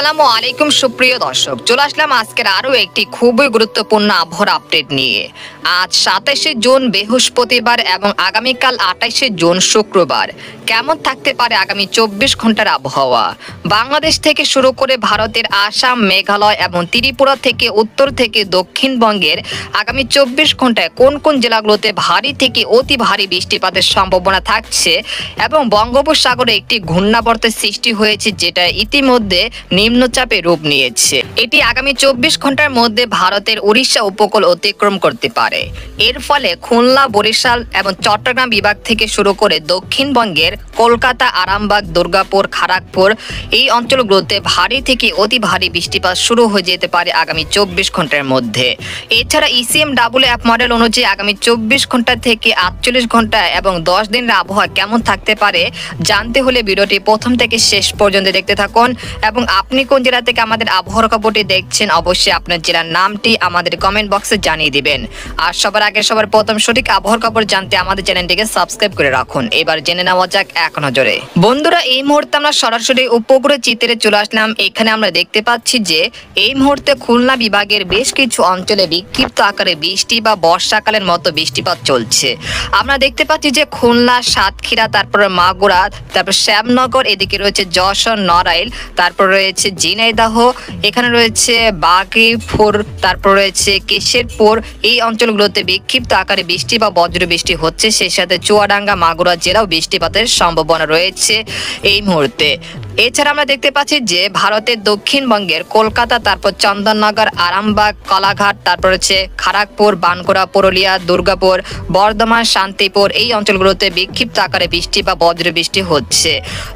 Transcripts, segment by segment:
আসসালামু আলাইকুম সুপ্রিয় দর্শক, চলে আসলাম আজকের আরও একটি খুবই গুরুত্বপূর্ণ আবহাওয়ার আপডেট নিয়ে। আজ 27শে জুন বৃহস্পতিবার এবং আগামীকাল 28শে জুন শুক্রবার কেমন থাকতে পারে আগামী 24 ঘন্টার আবহাওয়া। বাংলাদেশ থেকে শুরু করে ভারতের আসাম, মেঘালয় এবং ত্রিপুরা থেকে উত্তর থেকে দক্ষিণবঙ্গের আগামী 24 ঘন্টায় কোন কোন জেলাগুলোতে ভারী থেকে অতি ভারী বৃষ্টিপাতের সম্ভাবনা থাকছে এবং বঙ্গোপসাগরে একটি ঘূর্ণাবর্তের সৃষ্টি হয়েছে, যেটা ইতিমধ্যে নিম্নচাপে রূপ নিয়েছে। এটি আগামী 24 ঘন্টার মধ্যে ভারতের উড়িষ্যা উপকূল অতিক্রম করতে পারে। এর ফলে খুলনা, বরিশাল এবং চট্টগ্রাম বিভাগ থেকে শুরু করে দক্ষিণবঙ্গের কলকাতা, আরামবাগ, দুর্গাপুর, খড়গপুর এই অঞ্চলগুলোতে ভারী থেকে অতি ভারী বৃষ্টিপাত শুরু হয়ে যেতে পারে আগামী 24 ঘন্টার মধ্যে। এছাড়া ECMW অ্যাপ মডেল অনুযায়ী আগামী 24 ঘন্টা থেকে 48 ঘন্টা এবং 10 দিনের আবহাওয়া কেমন থাকতে পারে জানতে হলে ভিডিওটি প্রথম থেকে শেষ পর্যন্ত দেখতে থাকুন। এবং আপনি কোন জেলা থেকে আমাদের আবহাওয়ার খবরটি দেখছেন অবশ্যই আপনার জেলার নামটি আমাদের কমেন্ট বক্সে জানিয়ে দিবেন। আর সবার আগে সবার প্রথম সঠিক আবহাওয়ার খবর জানতে আমাদের চ্যানেলটিকে সাবস্ক্রাইব করে রাখুন। এবার জেনে নেওয়া যাক এক নজরে। বন্ধুরা, এই মুহূর্তে আমরা সরাসরি উপগ্রহ চিত্রে চলে আসলাম। এখানে আমরা দেখতে পাচ্ছি যে এই মুহূর্তে খুলনা বিভাগের বেশ কিছু অঞ্চলে বিক্ষিপ্ত আকারে বৃষ্টি বা বর্ষাকালের মতো বৃষ্টিপাত চলছে। আমরা দেখতে পাচ্ছি যে খুলনা, সাতক্ষীরা, তারপরে মাগুরা, তারপর শ্যামনগর, এদিকে রয়েছে যশোর, নড়াইল, তারপর রয়েছে ঝিনাইদহ, এখানে রয়েছে বাগেরপুর, তারপর রয়েছে কেশরপুর। এই অঞ্চলগুলোতে বিক্ষিপ্ত আকারে বৃষ্টি বা বজ্র বৃষ্টি হচ্ছে। সেই সাথে চুয়াডাঙ্গা, মাগুরা জেলাও বৃষ্টিপাতের সম্ভাবনা রয়েছে এই মুহূর্তে। এছাড়া আমরা দেখতে পাচ্ছি যে ভারতের দক্ষিণবঙ্গের কলকাতা, তারপর চন্দননগর, আরামবাগ, কলাঘাট, তারপর হচ্ছে খড়গপুর, বানকুড়া, পুরুলিয়া, দুর্গাপুর, বর্ধমান, শান্তিপুর এই অঞ্চলগুলোতে বিক্ষিপ্ত আকারে বৃষ্টি বা বজ্র বৃষ্টি হচ্ছে।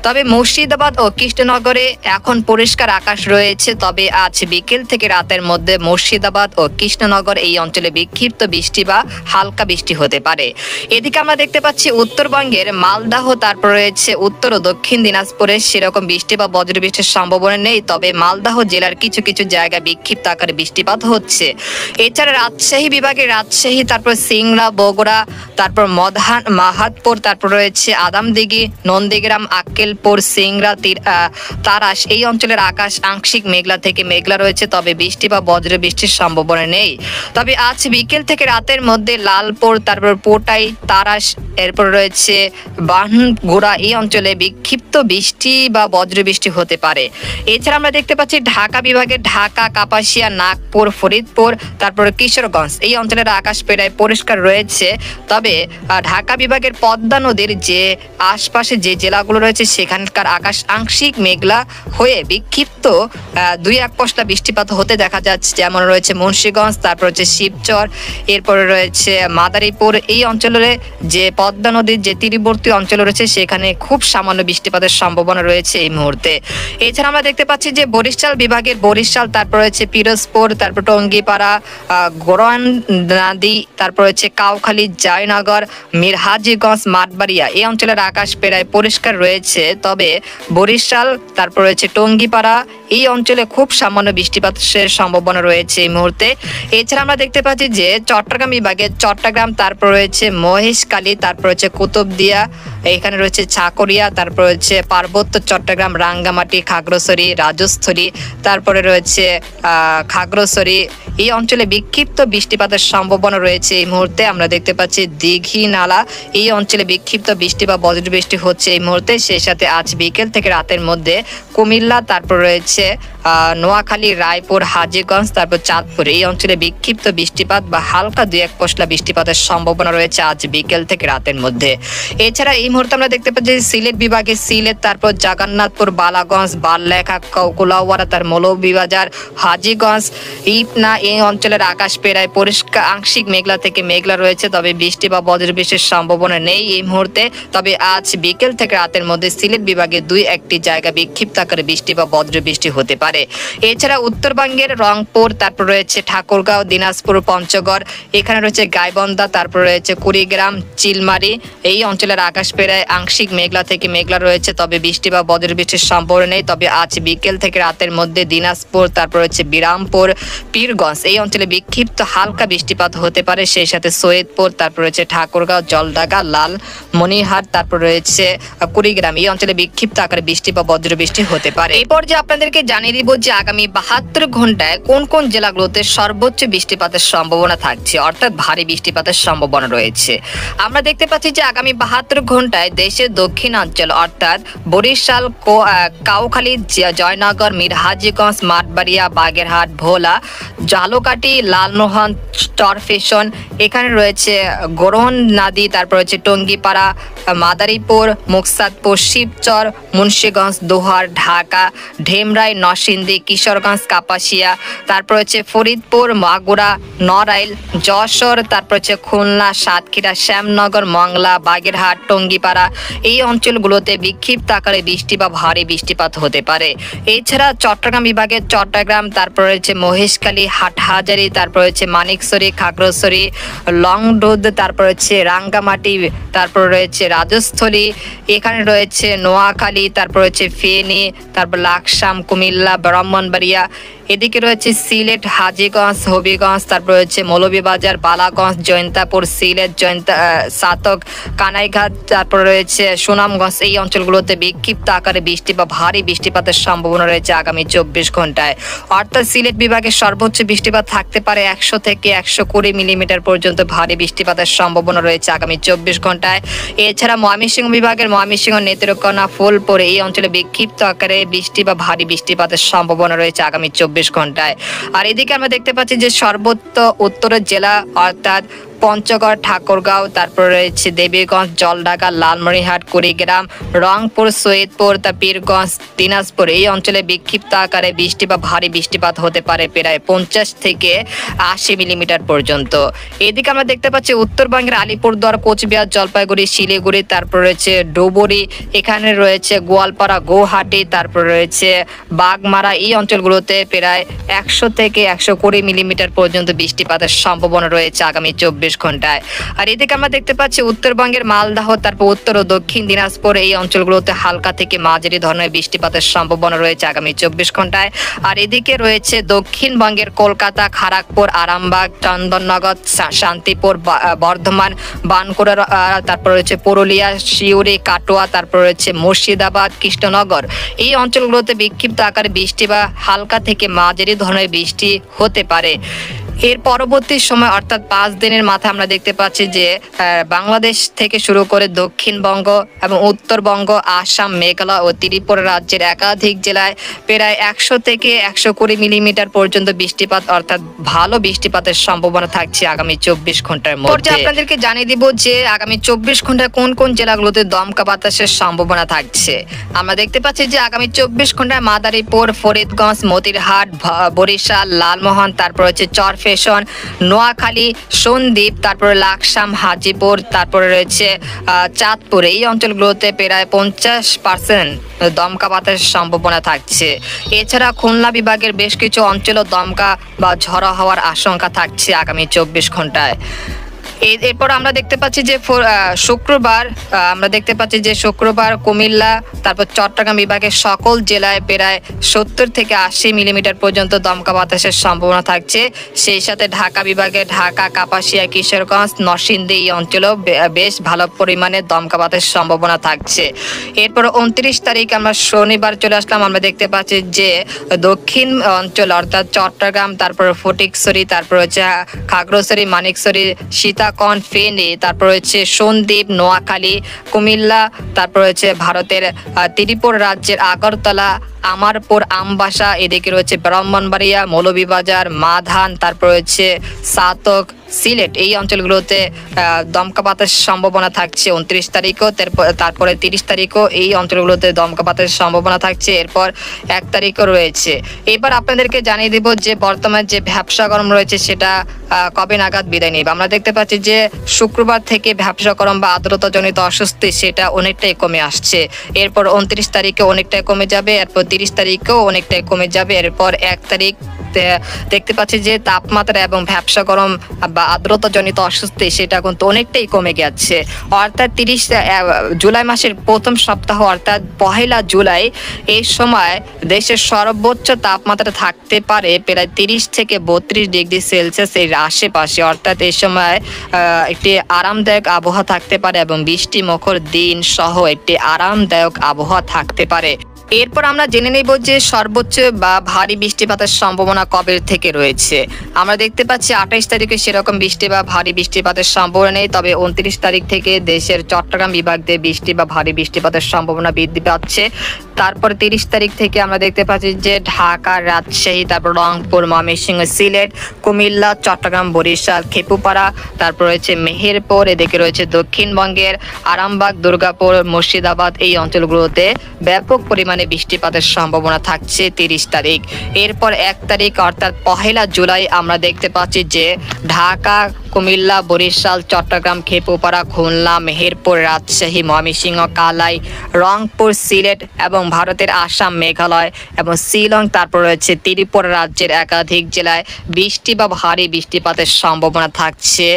তবে মুর্শিদাবাদ ও কৃষ্ণনগরে এখন পরিষ্কার আকাশ রয়েছে। তবে আজ বিকেল থেকে রাতের মধ্যে মুর্শিদাবাদ ও কৃষ্ণনগর এই অঞ্চলে বিক্ষিপ্ত বৃষ্টি বা হালকা বৃষ্টি হতে পারে। এদিকে আমরা দেখতে পাচ্ছি উত্তরবঙ্গের মালদাহ, তারপর রয়েছে উত্তর ও দক্ষিণ দিনাজপুরে সেরকম বৃষ্টি বা বজ্র বৃষ্টির সম্ভাবনা নেই। তবে মালদাহ জেলার কিছু কিছু জায়গায় বিক্ষিপ্ত আকারে বৃষ্টিপাত হচ্ছে। এছাড়া রাজশাহী বিভাগের রাজশাহী, তারপর সিংড়া, বগুড়া, তারপর মাহাতপুর, তারপর রয়েছে আদামদিঘি, নন্দীগ্রাম, আক্কেলপুর, সিংড়া, তারাস এই অঞ্চলের আকাশ আংশিক মেঘলা থেকে মেঘলা রয়েছে। তবে বৃষ্টি বা বজ্র বৃষ্টির সম্ভাবনা নেই। তবে আজ বিকেল থেকে রাতের মধ্যে লালপুর, তারপর পোটাই, তারাস, এরপর রয়েছে বানগুড়া এই অঞ্চলে বিক্ষিপ্ত বৃষ্টি বা বজ্র বৃষ্টি হতে পারে। এছাড়া আমরা দেখতে পাচ্ছি ঢাকা বিভাগের ঢাকা, কাপাসিয়া, নাগপুর, ফরিদপুর, তারপর কিশোরগঞ্জ এই অঞ্চলের আকাশ প্রায় পরিষ্কার রয়েছে। তবে ঢাকা বিভাগের পদ্মা নদীর যে আশপাশে যে জেলাগুলো রয়েছে সেখানকার আকাশ আংশিক মেঘলা হয়ে বিক্ষিপ্ত 2-1 পশলা বৃষ্টিপাত হতে দেখা যাচ্ছে। যেমন রয়েছে মুন্সিগঞ্জ, তারপর হচ্ছে শিবচর, এরপরে রয়েছে মাদারীপুর এই অঞ্চলে যে পদ্মা নদীর যে তীরবর্তী অঞ্চল রয়েছে সেখানে খুব সামান্য বৃষ্টিপাতের সম্ভাবনা রয়েছে এই মুহূর্তে। এছাড়া আমরা দেখতে পাচ্ছি যে বরিশাল বিভাগের বরিশাল, তারপর রয়েছে পিরোজপুর, তারপর টঙ্গিপাড়া, গোরানদি, তারপর রয়েছে কাউখালী, জয়নগর, মিরহাজিগঞ্জ, মাঠবাড়িয়া এই অঞ্চলের আকাশ প্রায় পরিষ্কার রয়েছে। তবে বরিশাল, তারপর রয়েছে টঙ্গিপাড়া এই অঞ্চলে খুব সামান্য বৃষ্টিপাতের সম্ভাবনা রয়েছে এই মুহূর্তে। এছাড়া আমরা দেখতে পাচ্ছি যে চট্টগ্রাম বিভাগের চট্টগ্রাম, তারপর রয়েছে মহেশখালী, তারপর রয়েছে কুতুবদিয়া, এখানে রয়েছে ছাকরিয়া, তারপর রয়েছে পার্বত্য চট্টগ্রাম, রাঙ্গামাটি, খাগড়াছড়ি, রাজস্থলী, তারপরে রয়েছে খাগড়াছড়ি এই অঞ্চলে বিক্ষিপ্ত বৃষ্টিপাতের সম্ভাবনা রয়েছে এই মুহূর্তে। আমরা দেখতে পাচ্ছি দীঘি, নালা এই অঞ্চলে বিক্ষিপ্ত বৃষ্টি বা বজ্র বৃষ্টি হচ্ছে এই মুহূর্তে। সেই সাথে আজ বিকেল থেকে রাতের মধ্যে কুমিল্লা, তারপর রয়েছে নোয়াখালী, রায়পুর, হাজীগঞ্জ, তারপর চাঁদপুর এই অঞ্চলে বিক্ষিপ্ত বৃষ্টিপাত বা হালকা 2-1 পশলা বৃষ্টিপাতের সম্ভাবনা রয়েছে আজ বিকেল থেকে রাতের মধ্যে। এছাড়া এই মুহূর্তে আমরা দেখতে পাচ্ছি সিলেট বিভাগে সিলেট, তারপর জগন্নাথপুর, বালাগঞ্জ, বারলেখা, কুলাউড়া, তার মৌলভীবাজার, হাজীগঞ্জ, ইপনা এই অঞ্চলের আকাশ প্রায় পরিষ্কার আংশিক মেঘলা থেকে মেঘলা রয়েছে। তবে বৃষ্টি বা বজ্র বৃষ্টির সম্ভাবনা নেই এই মুহূর্তে। তবে আজ বিকেল থেকে রাতের মধ্যে সিলেট বিভাগে 2-1টি জায়গা বিক্ষিপ্ত আকারে বৃষ্টি বা বজ্র বৃষ্টি হতে পারে। এছাড়া উত্তরবঙ্গের রংপুর, তারপর রয়েছে ঠাকুরগাঁও, দিনাজপুর, পঞ্চগড়, এখানে রয়েছে গাইবান্ধা, তারপর রয়েছে কুড়িগ্রাম, চিলমারি এই অঞ্চলের আকাশ প্রায় আংশিক মেঘলা থেকে মেঘলা রয়েছে, তবে বৃষ্টি বা বজ্রবৃষ্টির সম্ভাবনা নেই। তবে আজ বিকেল থেকে রাতের মধ্যে দিনাজপুর, তারপর রয়েছে বিরামপুর, পীরগঞ্জ এই অঞ্চলে বিক্ষিপ্ত হালকা বৃষ্টিপাত হতে পারে। সেই সাথে সৈয়দপুর, তারপর রয়েছে ঠাকুরগাঁও, জলডাঙ্গা, লালমনিরহাট, তারপর রয়েছে কুড়িগ্রাম এই অঞ্চলে বিক্ষিপ্ত আকারে বৃষ্টি বা বজ্রবৃষ্টি হতে পারে। এই পর্যায়ে আপনাদেরকে জানিয়ে দিব যে আগামী 72 ঘন্টায় কোন কোন জেলাগুলোতে সর্বোচ্চ বৃষ্টিপাতের সম্ভাবনা থাকছে, অর্থাৎ ভারী বৃষ্টিপাতের সম্ভাবনা রয়েছে। আমরা দেখতে পাচ্ছি যে আগামী 72 ঘন্টায় দেশের দক্ষিণাঞ্চল অর্থাৎ বরিশাল, কাউখালী, জয়নগর, মিরহাজিগঞ্জ, মাঠবাড়িয়া, বাগেরহাট, ভোলা, ঝালকাঠি, লালমোহন, চরফেশন, এখানে রয়েছে গোরহন নদী, তারপর রয়েছে টঙ্গিপাড়া, মাদারীপুর, মুকসাদপুর, শিবচর, মুন্সিগঞ্জ, দোহার, ঢাকা, ঢেমরাই, নরসিংদী, কিশোরগঞ্জ, কাপাসিয়া, তারপর হচ্ছে ফরিদপুর, মাগুরা, নড়াইল, যশোর, তারপর হচ্ছে খুলনা, সাতক্ষীরা, শ্যামনগর, মংলা, বাগেরহাট, টঙ্গিপাড়া এই অঞ্চলগুলোতে বিক্ষিপ্ত আকারে বৃষ্টি বা ভারী বৃষ্টিপাত হতে পারে। এছাড়া চট্টগ্রাম বিভাগের চট্টগ্রাম, তারপর রয়েছে মহেশখালী, হাটহাজারী, তারপর রয়েছে মানিকছড়ি, খাগড়াছড়ি, লংডুদ, তারপর রয়েছে রাঙ্গামাটি, তারপর রয়েছে রাজস্থলী, এখানে রয়েছে নোয়াখালী, তারপর রয়েছে ফেনী, তারপর লাকসাম, কুমিল্লা, ব্রাহ্মণবাড়িয়া, এদিকে রয়েছে সিলেট, হাজীগঞ্জ, হবিগঞ্জ, তারপর রয়েছে মৌলভীবাজার, বালাগঞ্জ, জয়ন্তাপুর, সিলেট, সাতক, কানাইঘাট, তারপর রয়েছে সুনামগঞ্জ এই অঞ্চলগুলোতে বিক্ষিপ্ত আকারে বৃষ্টি বা ভারী বৃষ্টিপাতের সম্ভাবনা রয়েছে আগামী 24 ঘন্টায়। অর্থাৎ সিলেট বিভাগে সর্বোচ্চ বৃষ্টিপাত থাকতে পারে 100 থেকে 120 মিলিমিটার পর্যন্ত ভারী বৃষ্টিপাতের সম্ভাবনা রয়েছে আগামী 24 ঘন্টায়। এছাড়া ময়মনসিংহ বিভাগের ময়মনসিংহ, নেত্রকোনা, ফুলপুর এই অঞ্চলে বিক্ষিপ্ত আকারে বৃষ্টি বা ভারী বৃষ্টিপাতের সম্ভাবনা রয়েছে আগামী 24 ঘন্টায়। আর এদিকে আমরা দেখতে পাচ্ছি যে সর্বোচ্চ উত্তরের জেলা অর্থাৎ পঞ্চগড়, ঠাকুরগাঁও, তারপর রয়েছে দেবীগঞ্জ, জলডাঙ্গা, লালমনিরহাট, কুড়িগ্রাম, রংপুর, সৈয়দপুর, পীরগঞ্জ, দিনাজপুর এই অঞ্চলে বিক্ষিপ্ত আকারে বৃষ্টি বা ভারী বৃষ্টিপাত হতে পারে প্রায় 50 থেকে 80 মিলিমিটার পর্যন্ত। এদিকে আমরা দেখতে পাচ্ছি উত্তরবঙ্গের আলিপুরদুয়ার, কোচবিহার, জলপাইগুড়ি, শিলিগুড়ি, তারপর রয়েছে ডুবুরি, এখানে রয়েছে গোয়ালপাড়া, গৌহাটি, তারপর রয়েছে বাগমারা এই অঞ্চলগুলোতে প্রায় 100 থেকে 120 মিলিমিটার পর্যন্ত বৃষ্টিপাতের সম্ভাবনা রয়েছে আগামী 24 ঘন্টায়। আর এদিকে আমরা দেখতে পাচ্ছি উত্তরবঙ্গের মালদহ, তারপর উত্তর ও দক্ষিণ দিনাজপুর এই অঞ্চলগুলোতে হালকা থেকে মাঝারি ধরনের বৃষ্টিপাতের সম্ভাবনা রয়েছে আগামী 24 ঘন্টায়। আর এদিকে রয়েছে দক্ষিণবঙ্গের কলকাতা, খড়গপুর, আরামবাগ, চন্দননগর, শান্তিপুর, বর্ধমান, বানকুড়া, তারপর রয়েছে পুরুলিয়া, সিউড়ি, কাটোয়া, তারপর রয়েছে মুর্শিদাবাদ, কৃষ্ণনগর এই অঞ্চলগুলোতে বিক্ষিপ্ত আকারে বৃষ্টি বা হালকা থেকে মাঝারি ধরনের বৃষ্টি হতে পারে। এর পরবর্তী সময় অর্থাৎ 5 দিনের মাথায় আমরা দেখতে পাচ্ছি যে বাংলাদেশ থেকে শুরু করে দক্ষিণবঙ্গ এবং উত্তরবঙ্গ, আসাম, মেঘালয় ও ত্রিপুরা রাজ্যের একাধিক জেলায় প্রায় 100 থেকে 120 মিলিমিটার পর্যন্ত বৃষ্টিপাত অর্থাৎ ভালো বৃষ্টিপাতের সম্ভাবনা থাকছে আগামী 24 ঘন্টার মধ্যে। আপনাদেরকে জানিয়ে দিব যে আগামী 24 ঘন্টায় কোন কোন জেলাগুলোতে দমকা বাতাসের সম্ভাবনা থাকছে। আমরা দেখতে পাচ্ছি যে আগামী 24 ঘন্টায় মাদারীপুর, ফরিদগঞ্জ, মতিরহাট, বরিশাল, লালমোহন, তারপর হচ্ছে চরফেশন, নোয়াখালী, সন্দ্বীপ, তারপরে লাকসাম, হাজিপুর, তারপরে রয়েছে চাঁদপুর এই অঞ্চলগুলোতে প্রায় 50% দমকা বাতাসের সম্ভাবনা থাকছে। এছাড়া খুলনা বিভাগের বেশ কিছু অঞ্চলও দমকা বা ঝড়ো হওয়ার আশঙ্কা থাকছে আগামী 24 ঘন্টায়। এরপর আমরা দেখতে পাচ্ছি যে শুক্রবার কুমিল্লা, তারপর চট্টগ্রাম বিভাগের সকল জেলায় প্রায় 70 থেকে 80 মিলিমিটার পর্যন্ত দমকা বাতাসের সম্ভাবনা থাকছে। সেই সাথে ঢাকা বিভাগে ঢাকা, কাপাসিয়া, কিশোরগঞ্জ, নরসিংদী এই অঞ্চলেও বেশ ভালো পরিমাণে দমকা বাতাসের সম্ভাবনা থাকছে। এরপর 29 তারিখ আমরা শনিবার চলে আসলাম। আমরা দেখতে পাচ্ছি যে দক্ষিণ অঞ্চল অর্থাৎ চট্টগ্রাম, তারপর ফটিকছড়ি, তারপর হচ্ছে খাগড়াছড়ি, মানিকছড়ি, সীতাকন, ফেনী, তারপর হচ্ছে সন্দ্বীপ, নোয়াখালী, কুমিল্লা, তারপর হচ্ছে ভারতের ত্রিপুরা রাজ্যের আগরতলা, আমারপুর, আমবাসা, এদিকে রয়েছে ব্রাহ্মণবাড়িয়া, মৌলভীবাজার, মাধান, তারপর হচ্ছে সাতক, সিলেট এই অঞ্চলগুলোতে দমকা বাতাসের সম্ভাবনা থাকছে 29 তারিখও। তারপরে 30 তারিখও এই অঞ্চলগুলোতে দমকা বাতাসের সম্ভাবনা থাকছে। এরপর 1 তারিখও রয়েছে। এবার আপনাদেরকে জানিয়ে দেব যে বর্তমানে যে ভ্যাপসা গরম রয়েছে সেটা কবে নাগাদ বিদায় নেবে। আমরা দেখতে পাচ্ছি যে শুক্রবার থেকে ভ্যাপসা গরম বা আর্দ্রতাজনিত অস্বস্তি সেটা অনেকটাই কমে আসছে। এরপর 29 তারিখে অনেকটাই কমে যাবে, এরপর 30 তারিখেও অনেকটাই কমে যাবে, এরপর 1 তারিখ দেখতে পাচ্ছি যে তাপমাত্রা এবং ভ্যাপসা গরম বা আর্দ্রতাজনিত অস্বস্তি সেটা কিন্তু অনেকটাই কমে গেছে। অর্থাৎ 30 জুলাই মাসের প্রথম সপ্তাহ অর্থাৎ 1 জুলাই এই সময় দেশের সর্বোচ্চ তাপমাত্রা থাকতে পারে প্রায় 30 থেকে 32 ডিগ্রি সেলসিয়াস এর আশেপাশে। অর্থাৎ এই সময় একটি আরামদায়ক আবহাওয়া থাকতে পারে এবং বৃষ্টি মুখর দিন সহ একটি আরামদায়ক আবহাওয়া থাকতে পারে। এরপর আমরা জেনে নেব যে সর্বোচ্চ বা ভারী বৃষ্টিপাতের সম্ভাবনা কবে থেকে রয়েছে। আমরা দেখতে পাচ্ছি 28 তারিখে সেরকম বৃষ্টি বা ভারী বৃষ্টিপাতের সম্ভাবনা নেই, তবে 29 তারিখ থেকে দেশের চট্টগ্রাম বিভাগ দিয়ে বৃষ্টি বা ভারী বৃষ্টিপাতের সম্ভাবনা বৃদ্ধি পাচ্ছে। তারপর 30 তারিখ থেকে আমরা দেখতে পাচ্ছি যে ঢাকা, রাজশাহী, তারপর রংপুর, ময়মনসিংহ, সিলেট, কুমিল্লা, চট্টগ্রাম, বরিশাল, খেপুপাড়া, তারপর রয়েছে মেহেরপুর, এদিকে রয়েছে দক্ষিণবঙ্গের আরামবাগ, দুর্গাপুর, মুর্শিদাবাদ, এই অঞ্চলগুলোতে ব্যাপক পরিমাণে বৃষ্টিপাতের সম্ভাবনা থাকছে 30 তারিখ। এরপর 1 তারিখ অর্থাৎ 1 জুলাই আমরা দেখতে পাচ্ছি যে ঢাকা, কুমিল্লা, বরিশাল, চট্টগ্রাম, খেপুপাড়া, খুলনা, মেহেরপুর, রাজশাহী, ময়মনসিংহ, কালাই, রংপুর, সিলেট এবং ভারতের আসাম, মেঘালয় এবং শিলং, তারপর রয়েছে ত্রিপুরা রাজ্যের একাধিক জেলায় বৃষ্টি বা ভারী বৃষ্টিপাতের সম্ভাবনা থাকছে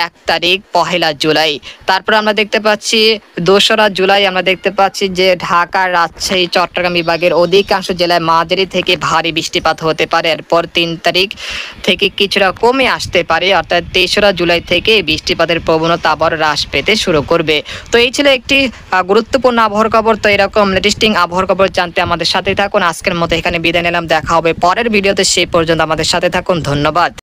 1 তারিখ 1 জুলাই। তারপর আমরা দেখতে পাচ্ছি 2 জুলাই আমরা দেখতে পাচ্ছি যে ঢাকা, রাজশাহী, চট্টগ্রাম বিভাগের অধিকাংশ জেলায় মাঝারি থেকে ভারী বৃষ্টিপাত হতে পারে। এরপর 3 তারিখ থেকে কিছুটা কমে আসতে পারে, অর্থাৎ 3 জুলাই থেকে বৃষ্টিপাতের প্রবণতা আবার হ্রাস পেতে শুরু করবে। তো এই ছিল একটি গুরুত্বপূর্ণ আবহাওয়ার খবর। তো এরকম লেটেস্টিং আবহাওয়ার খবর জানতে আমাদের সাথে থাকুন। আজকের মতো এখানে বিদায় নিলাম, দেখা হবে পরের ভিডিওতে। সেই পর্যন্ত আমাদের সাথে থাকুন, ধন্যবাদ।